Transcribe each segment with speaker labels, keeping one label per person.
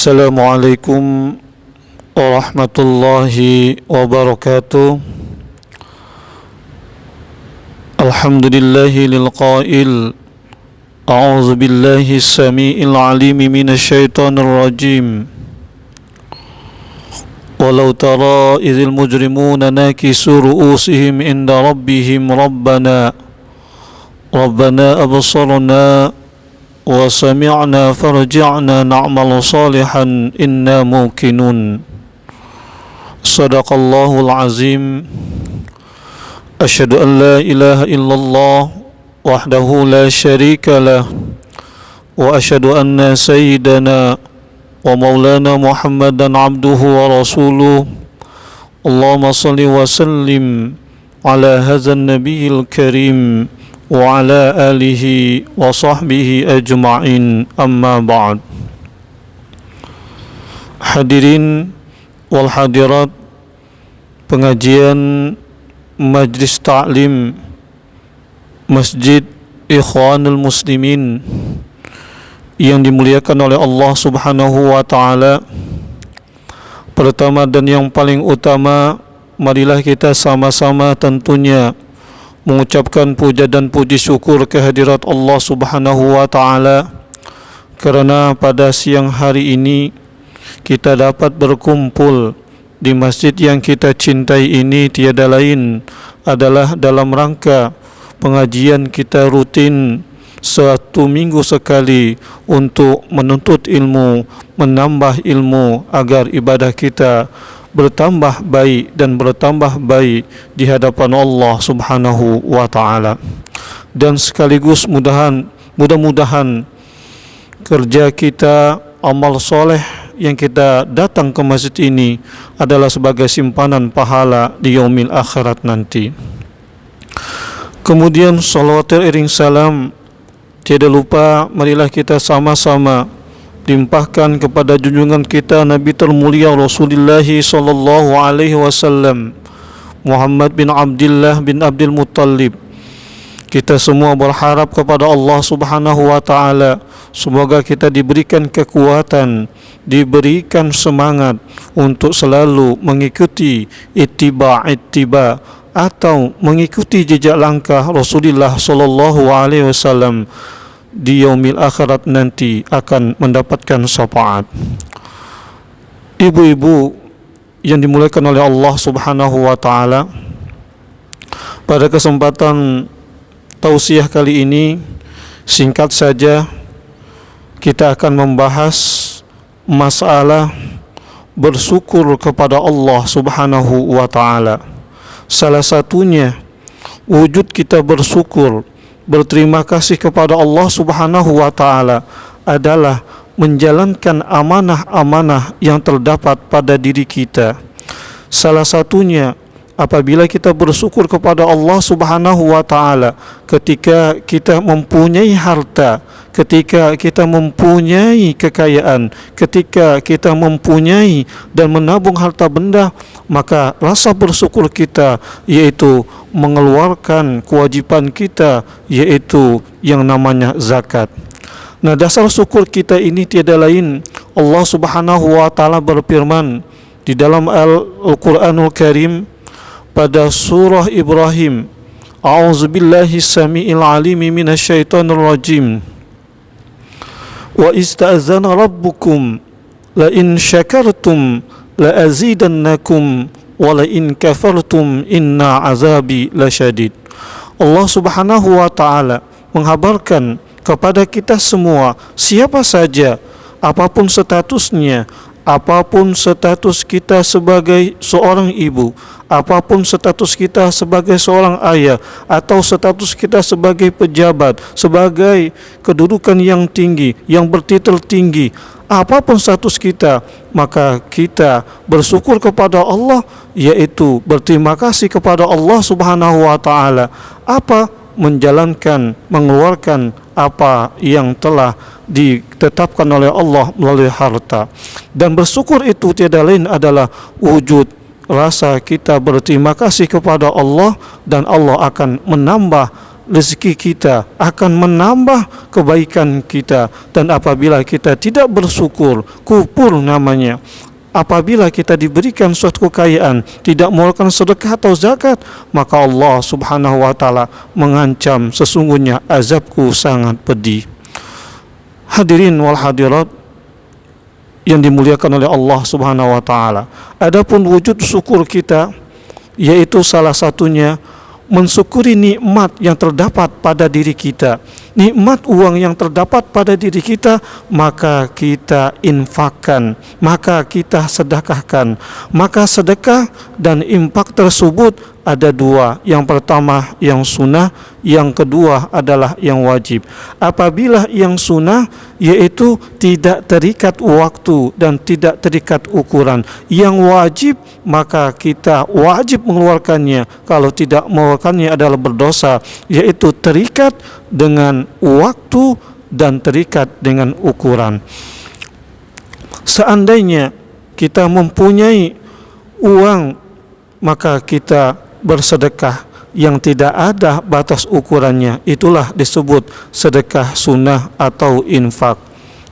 Speaker 1: Assalamualaikum warahmatullahi wabarakatuh. Alhamdulillahi lilqail a'udzu billahi as-sami'il 'alimi minasyaitonir rajim. Walau tara idzil mujrimuna nakisu ru'usihim inda rabbihim rabbana absarna wa sami'na farji'na na'mal salihan inna muqinun. Sadaqallahul azim. Asyhadu an la ilaha illallah wahdahu la syarika lah wa asyhadu anna sayyidana wa maulana Muhammadan abduhu wa rasuluh. Allahumma salli wa sallim ala hadzal nabiyil karim wa ala alihi wa sahbihi ajma'in, amma ba'd. Hadirin wal hadirat pengajian Majlis Ta'lim Masjid Ikhwanul Muslimin yang dimuliakan oleh Allah Subhanahu wa ta'ala. Pertama dan yang paling utama, marilah kita sama-sama tentunya mengucapkan puja dan puji syukur kehadirat Allah Subhanahu wa ta'ala, kerana pada siang hari ini kita dapat berkumpul di masjid yang kita cintai ini tiada lain adalah dalam rangka pengajian kita rutin 1 minggu sekali untuk menuntut ilmu, menambah ilmu agar ibadah kita bertambah baik dan bertambah baik di hadapan Allah Subhanahu wa ta'ala. Dan sekaligus mudah-mudahan kerja kita, amal soleh yang kita datang ke masjid ini adalah sebagai simpanan pahala di yaumil akhirat nanti. Kemudian salawat iring salam tiada lupa, marilah kita sama-sama limpahkan kepada junjungan kita Nabi termulia Rasulullah sallallahu alaihi wasallam, Muhammad bin Abdullah bin Abdul Muttalib. Kita semua berharap kepada Allah Subhanahu wa ta'ala, semoga kita diberikan kekuatan, diberikan semangat untuk selalu mengikuti ittiba atau mengikuti jejak langkah Rasulullah sallallahu alaihi wasallam. Di yaumil akhirat nanti akan mendapatkan syafaat. Ibu-ibu yang dimuliakan oleh Allah Subhanahu wa ta'ala, pada kesempatan tausiah kali ini singkat saja kita akan membahas masalah bersyukur kepada Allah Subhanahu wa ta'ala. Salah satunya wujud kita bersyukur, berterima kasih kepada Allah Subhanahu wa ta'ala adalah menjalankan amanah-amanah yang terdapat pada diri kita. Salah satunya apabila kita bersyukur kepada Allah Subhanahu wa ta'ala ketika kita mempunyai harta, ketika kita mempunyai kekayaan, ketika kita mempunyai dan menabung harta benda, maka rasa bersyukur kita yaitu mengeluarkan kewajiban kita, yaitu yang namanya zakat. Nah, dasar syukur kita ini tiada lain, Allah Subhanahu wa ta'ala berfirman di dalam Al-Quranul Karim pada surah Ibrahim, a'udzubillahi sami'il 'alimi minasyaitonir rajim. Wa ista'zana rabbukum la in syakartum la azidannakum wa la in kafartum inna azabi lasyadid. Allah Subhanahu wa ta'ala menghabarkan kepada kita semua, siapa saja, apapun statusnya, apapun status kita sebagai seorang ibu, apapun status kita sebagai seorang ayah, atau status kita sebagai pejabat, sebagai kedudukan yang tinggi, yang bertitel tinggi, apapun status kita, maka kita bersyukur kepada Allah, yaitu berterima kasih kepada Allah Subhanahu wa ta'ala. Apa? Menjalankan, mengeluarkan apa yang telah ditetapkan oleh Allah melalui harta. Dan bersyukur itu tiada lain adalah wujud rasa kita berterima kasih kepada Allah, dan Allah akan menambah rezeki kita, akan menambah kebaikan kita. Dan apabila kita tidak bersyukur, kufur namanya. Apabila kita diberikan suatu kekayaan, tidak mengeluarkan sedekah atau zakat, maka Allah Subhanahu wa taala mengancam, sesungguhnya azabku sangat pedih. Hadirin wal hadirat yang dimuliakan oleh Allah Subhanahu wa taala. Adapun wujud syukur kita, yaitu salah satunya mensyukuri nikmat yang terdapat pada diri kita. Nikmat uang yang terdapat pada diri kita, maka kita infakkan, maka kita sedekahkan. Maka sedekah dan infak tersebut ada dua. Yang pertama yang sunnah, yang kedua adalah yang wajib. Apabila yang sunnah, yaitu tidak terikat waktu dan tidak terikat ukuran. Yang wajib, maka kita wajib mengeluarkannya. Kalau tidak mengeluarkannya adalah berdosa, yaitu terikat dengan waktu dan terikat dengan ukuran. Seandainya kita mempunyai uang, maka kita bersedekah yang tidak ada batas ukurannya. Itulah disebut sedekah sunnah atau infak,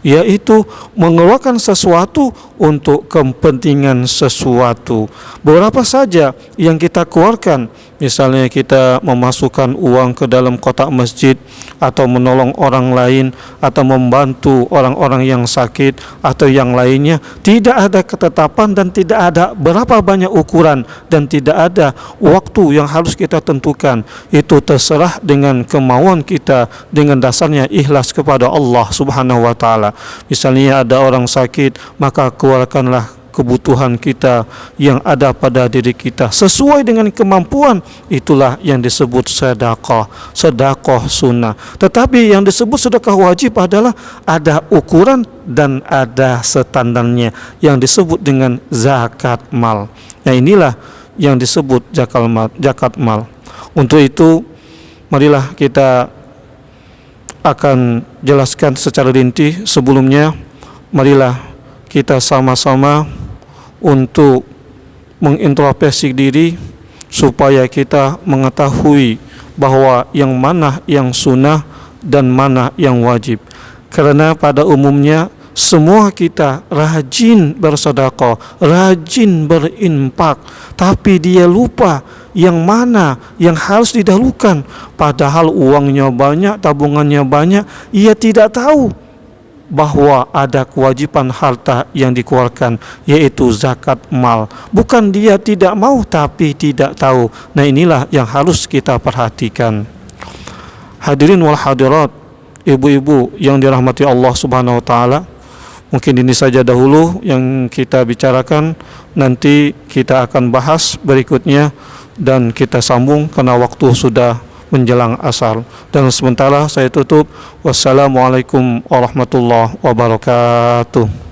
Speaker 1: yaitu mengeluarkan sesuatu untuk kepentingan sesuatu. Berapa saja yang kita keluarkan, misalnya kita memasukkan uang ke dalam kotak masjid, atau menolong orang lain, atau membantu orang-orang yang sakit, atau yang lainnya, tidak ada ketetapan dan tidak ada berapa banyak ukuran, dan tidak ada waktu yang harus kita tentukan. Itu terserah dengan kemauan kita, dengan dasarnya ikhlas kepada Allah Subhanahu wa taala. Misalnya ada orang sakit, maka keluarkanlah kebutuhan kita yang ada pada diri kita sesuai dengan kemampuan. Itulah yang disebut sedekah, sedekah sunnah. Tetapi yang disebut sedekah wajib adalah ada ukuran dan ada standarnya, yang disebut dengan zakat mal. Nah, inilah yang disebut zakat mal. Untuk itu, marilah kita akan jelaskan secara rinci. Sebelumnya, marilah kita sama-sama untuk mengintrospeksi diri, supaya kita mengetahui bahwa yang mana yang sunnah dan mana yang wajib. Karena pada umumnya semua kita rajin bersedekah, rajin berinfak, tapi dia lupa yang mana yang harus didahulukan. Padahal uangnya banyak, tabungannya banyak, ia tidak tahu bahwa ada kewajiban harta yang dikeluarkan, yaitu zakat mal. Bukan dia tidak mau, tapi tidak tahu. Nah, inilah yang harus kita perhatikan. Hadirin wal hadirat, ibu-ibu yang dirahmati Allah Subhanahu wa taala, mungkin ini saja dahulu yang kita bicarakan. Nanti kita akan bahas berikutnya dan kita sambung karena waktu sudah menjelang asar. Dan sementara saya tutup. Wassalamualaikum warahmatullahi wabarakatuh.